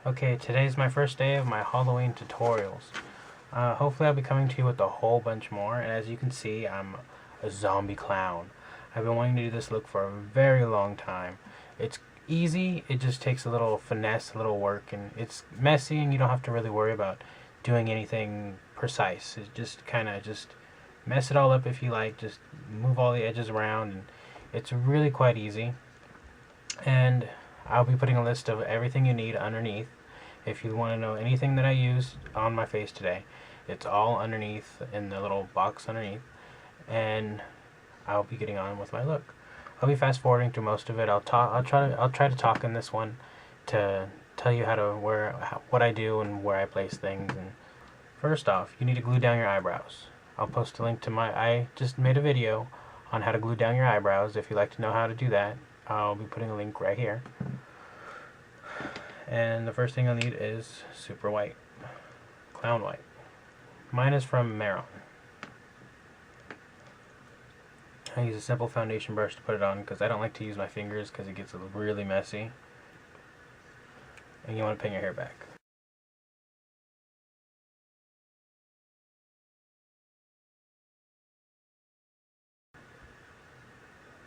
Okay, today's my first day of my Halloween tutorials. Hopefully I'll be coming to you with a whole bunch more, and as you can see, I'm a zombie clown. I've been wanting to do this look for a very long time. It's easy, it just takes a little finesse, a little work, and it's messy and you don't have to really worry about doing anything precise. It just just mess it all up if you like, just move all the edges around, and it's really quite easy. And I'll be putting a list of everything you need underneath. If you want to know anything that I used on my face today, it's all underneath in the little box underneath. And I'll be getting on with my look. I'll be fast forwarding through most of it. I'll try to talk in this one to tell you what I do and where I place things. And first off, you need to glue down your eyebrows. I'll post a link to I just made a video on how to glue down your eyebrows. If you'd like to know how to do that, I'll be putting a link right here. And the first thing I'll need is super white, clown white. Mine is from Maron. I use a simple foundation brush to put it on because I don't like to use my fingers because it gets really messy. And you want to pin your hair back.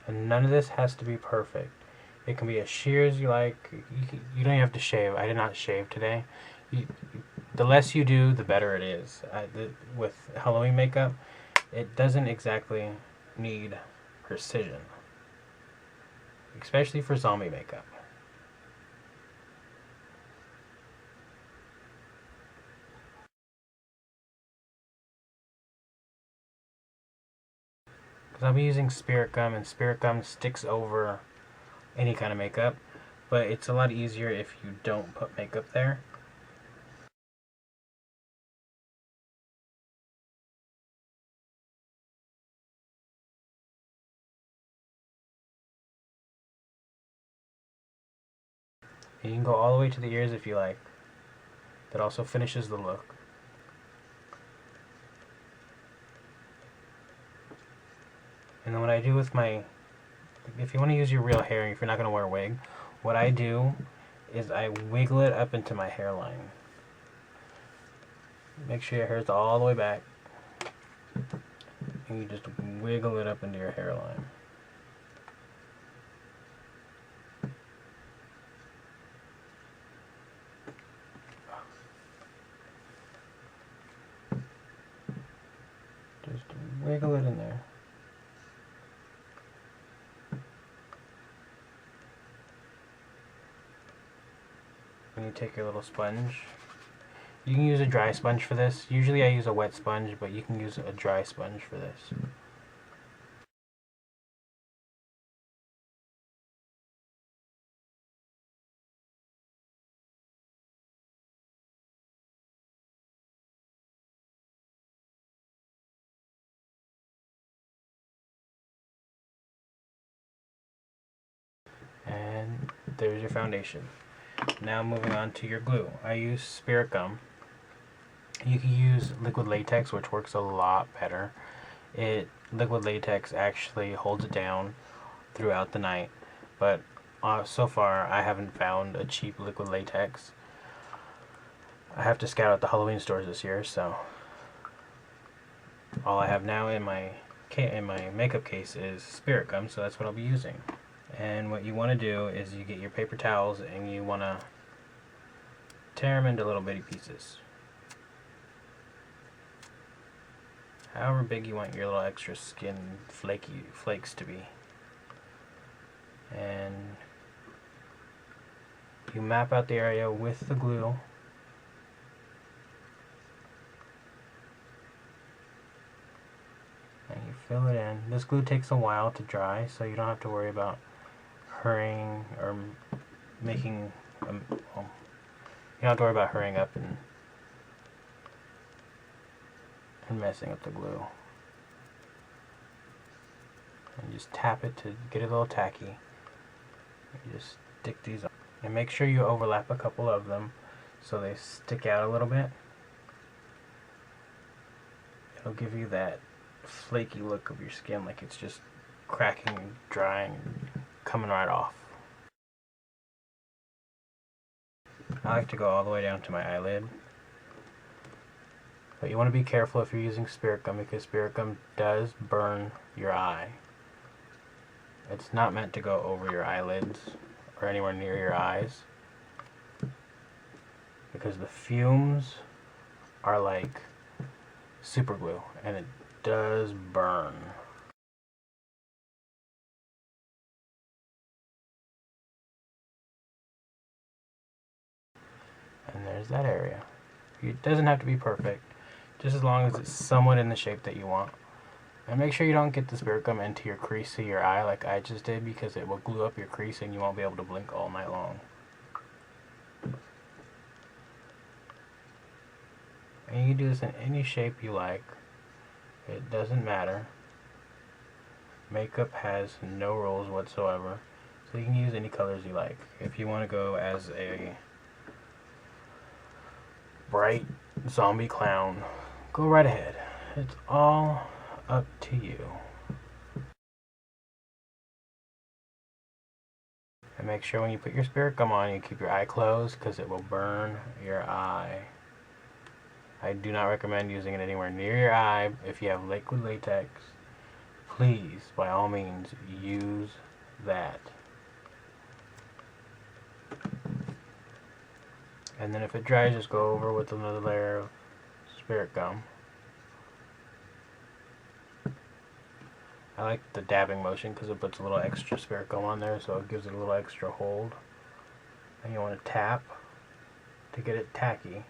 And none of this has to be perfect. It can be as sheer as you like. You don't even have to shave. I did not shave today. The less you do, the better it is. With Halloween makeup, it doesn't exactly need precision, especially for zombie makeup. Because I'll be using spirit gum, and spirit gum sticks over any kind of makeup, but it's a lot easier if you don't put makeup there. And you can go all the way to the ears if you like. That also finishes the look. And then what I do with if you want to use your real hair, if you're not going to wear a wig, what I do is I wiggle it up into my hairline. Make sure your hair's all the way back. And you just wiggle it up into your hairline. Just wiggle it in there. And you take your little sponge. You can use a dry sponge for this. Usually I use a wet sponge, but you can use a dry sponge for this. And there's your foundation. Now moving on to your glue. I use spirit gum. You can use liquid latex, which works a lot better. Liquid latex actually holds it down throughout the night, but so far I haven't found a cheap liquid latex. I have to scout out the Halloween stores this year, so all I have now in my makeup case is spirit gum, so that's what I'll be using. And what you want to do is you get your paper towels and you want to tear them into little bitty pieces. However big you want your little extra skin flakes to be. And you map out the area with the glue. And you fill it in. This glue takes a while to dry, so you don't have to worry about hurrying or making you don't have to worry about hurrying up and messing up the glue. And just tap it to get it a little tacky. You just stick these on. And make sure you overlap a couple of them so they stick out a little bit. It'll give you that flaky look of your skin, like it's just cracking and drying and coming right off. I like to go all the way down to my eyelid. But you want to be careful if you're using spirit gum, because spirit gum does burn your eye. It's not meant to go over your eyelids or anywhere near your eyes, because the fumes are like super glue and it does burn. And there's that area. It doesn't have to be perfect, just as long as it's somewhat in the shape that you want. And make sure you don't get the spirit gum into your crease of your eye like I just did, because it will glue up your crease and you won't be able to blink all night long. And you can do this in any shape you like. It doesn't matter. Makeup has no rules whatsoever, so you can use any colors you like. If you want to go as a bright zombie clown, go right ahead. It's all up to you. And make sure when you put your spirit gum on, you keep your eye closed, because it will burn your eye. I do not recommend using it anywhere near your eye. If you have liquid latex, please, by all means, use that. And then if it dries, just go over with another layer of spirit gum. I like the dabbing motion because it puts a little extra spirit gum on there, so it gives it a little extra hold. And you want to tap to get it tacky.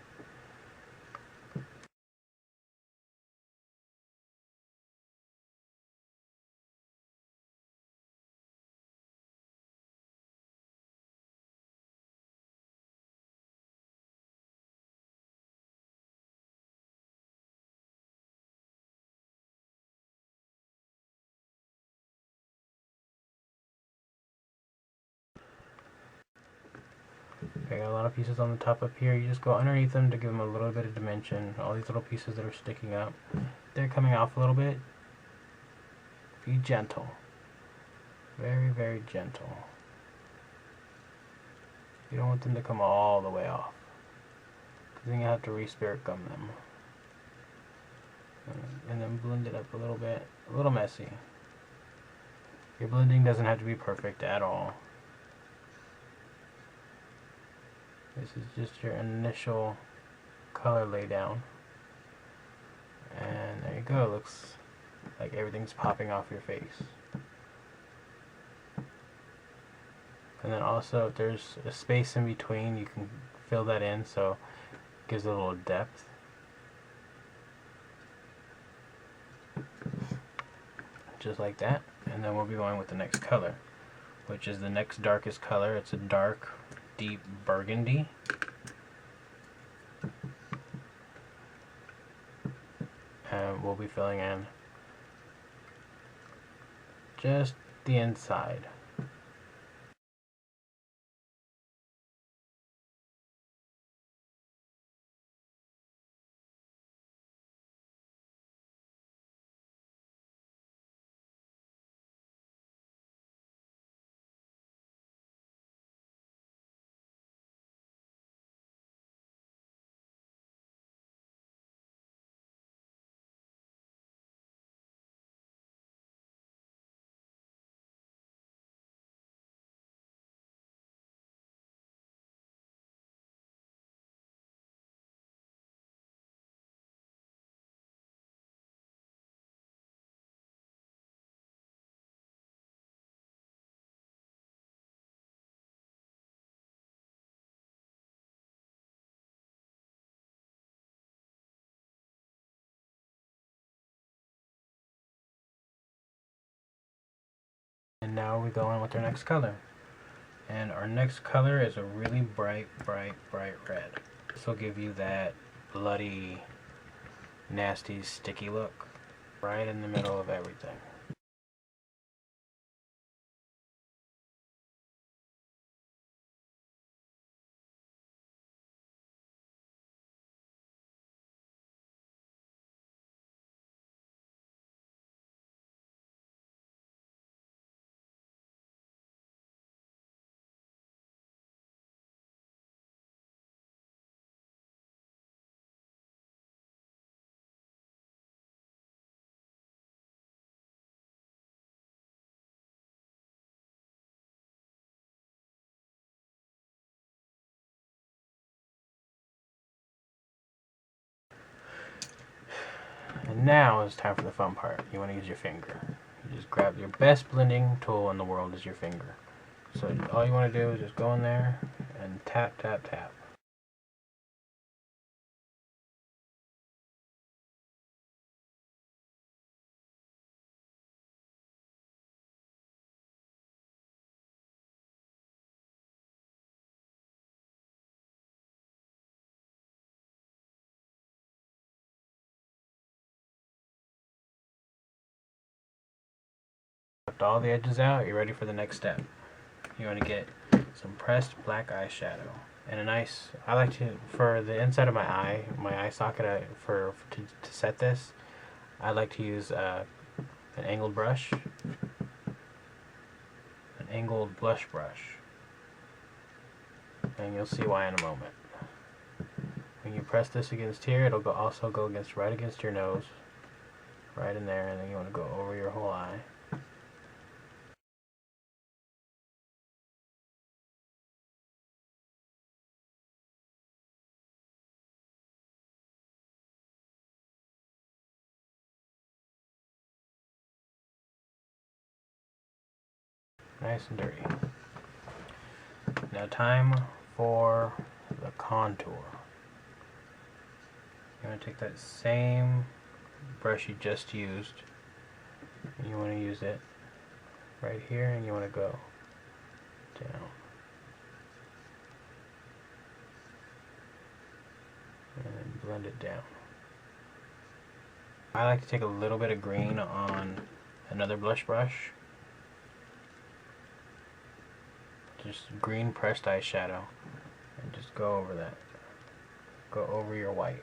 I got a lot of pieces on the top up here. You just go underneath them to give them a little bit of dimension. All these little pieces that are sticking up, they're coming off a little bit. Be gentle. Very, very gentle. You don't want them to come all the way off, because then you have to re-spirit gum them. And then blend it up a little bit. A little messy. Your blending doesn't have to be perfect at all. This is just your initial color laydown. And there you go. It looks like everything's popping off your face. And then also, if there's a space in between, you can fill that in, so it gives it a little depth. Just like that. And then we'll be going with the next color, which is the next darkest color. It's a dark, deep burgundy. And we'll be filling in just the inside. And now we go on with our next color. And our next color is a really bright, bright, bright red. This will give you that bloody, nasty, sticky look right in the middle of everything. now it's time for the fun part. You want to use your finger. You just grab your best blending tool in the world is your finger. So all you want to do is just go in there and tap, tap, tap. Left all the edges out, you're ready for the next step. You want to get some pressed black eyeshadow. And a nice, I like to, for the inside of my eye socket, to set this, I like to use an angled brush, an angled blush brush. And you'll see why in a moment. When you press this against here, it'll also go right against your nose, right in there, and then you want to go over your whole eye. Nice and dirty. Now time for the contour. You're going to take that same brush you just used, and you want to use it right here, and you want to go down. And then blend it down. I like to take a little bit of green on another blush brush. Just green pressed eyeshadow, and just go over that. Go over your white.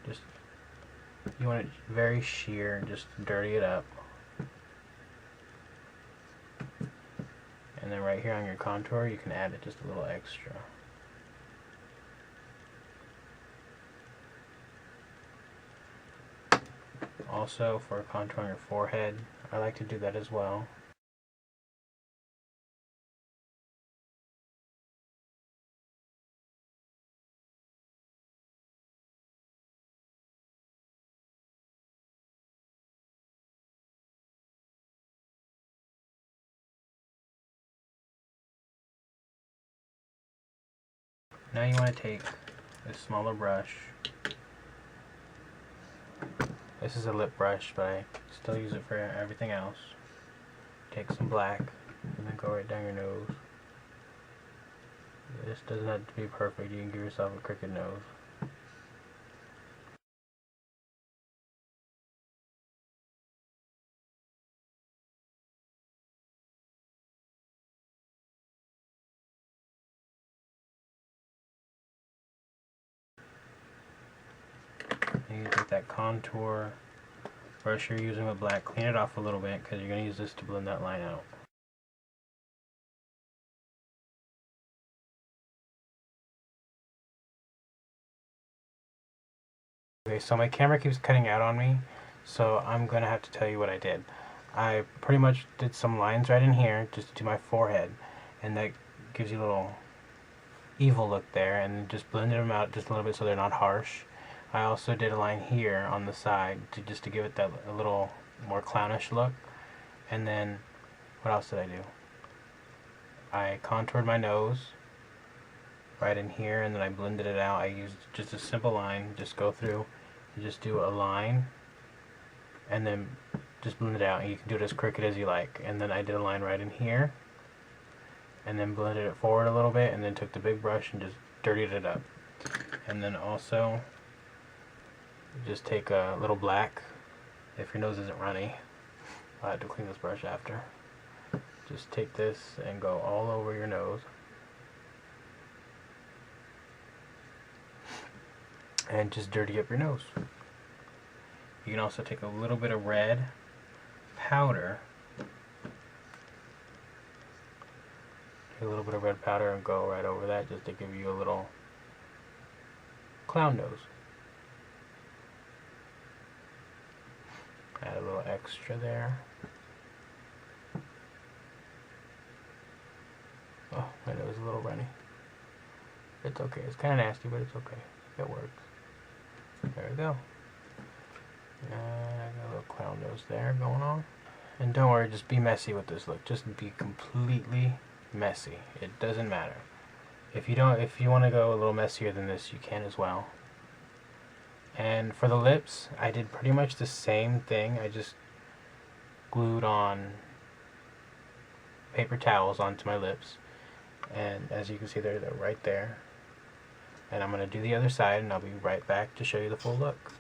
Just, you want it very sheer and just dirty it up. And then right here on your contour, you can add it just a little extra. Also, for contouring your forehead, I like to do that as well. Now you want to take a smaller brush. This is a lip brush, but I still use it for everything else. Take some black and then go right down your nose. This doesn't have to be perfect. You can give yourself a crooked nose. And you take that contour brush you're using with black, clean it off a little bit because you're going to use this to blend that line out. Okay, so my camera keeps cutting out on me, so I'm going to have to tell you what I did. I pretty much did some lines right in here just to my forehead, and that gives you a little evil look there, and just blended them out just a little bit so they're not harsh. I also did a line here on the side just to give it that a little more clownish look. And then what else did I do? I contoured my nose right in here, and then I blended it out. I used just a simple line, just go through and just do a line and then just blend it out, and you can do it as crooked as you like. And then I did a line right in here and then blended it forward a little bit, and then took the big brush and just dirtied it up. And then also just take a little black. If your nose isn't runny, I'll have to clean this brush after. Just take this and go all over your nose. And just dirty up your nose. You can also take a little bit of red powder. Take a little bit of red powder and go right over that just to give you a little clown nose. Add a little extra there. Oh, my nose is a little runny. It's okay. It's kind of nasty, but it's okay. It works. There we go. I got a little clown nose there going on. And don't worry, just be messy with this look. Just be completely messy. It doesn't matter. If you want to go a little messier than this, you can as well. And for the lips, I did pretty much the same thing. I just glued on paper towels onto my lips. And as you can see, they're right there. And I'm going to do the other side, and I'll be right back to show you the full look.